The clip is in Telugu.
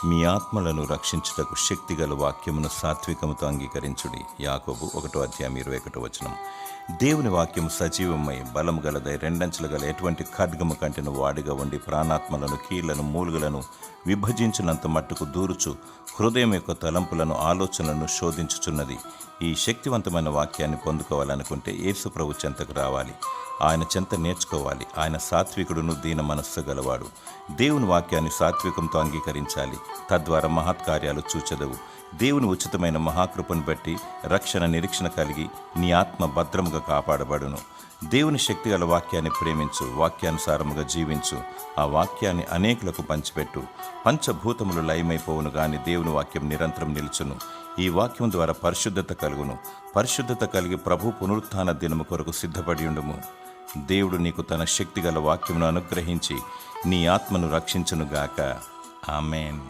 మీ ఆత్మలను రక్షించుటకు శక్తిగల వాక్యమును సాత్వికముతో అంగీకరించుడి. యాకోబు 1:21. దేవుని వాక్యం సజీవమై బలము గలదై రెండంచులు గల ఎటువంటి ఖడ్గము కంటిన వాడిగా ఉండి ప్రాణాత్మలను కీళ్లను మూలుగులను విభజించినంత మట్టుకు దూరుచు హృదయం యొక్క తలంపులను ఆలోచనలను శోధించుచున్నది. ఈ శక్తివంతమైన వాక్యాన్ని పొందుకోవాలనుకుంటే యేసు ప్రభు చెంతకు రావాలి, ఆయన చెంత నేర్చుకోవాలి. ఆయన సాత్వికుడును దీన మనస్సు గలవాడు. దేవుని వాక్యాన్ని సాత్వికంతో అంగీకరించాలి, తద్వారా మహత్కార్యాలు చూచెదవు. దేవుని ఉచితమైన మహాకృపను బట్టి రక్షణ నిరీక్షణ కలిగి నీ ఆత్మ భద్రముగా కాపాడబడును. దేవుని శక్తిగల వాక్యాన్ని ప్రేమించు, వాక్యానుసారముగా జీవించు, ఆ వాక్యాన్ని అనేకులకు పంచిపెట్టు. పంచభూతములు లయమైపోవును గాని దేవుని వాక్యం నిరంతరం నిలుచును. ఈ వాక్యం ద్వారా పరిశుద్ధత కలుగును. పరిశుద్ధత కలిగి ప్రభు పునరుత్థాన దినము కొరకు సిద్ధపడి ఉండుము. దేవుడు నీకు తన శక్తిగల వాక్యమును అనుగ్రహించి నీ ఆత్మను రక్షించునుగాక. ఆమేన్.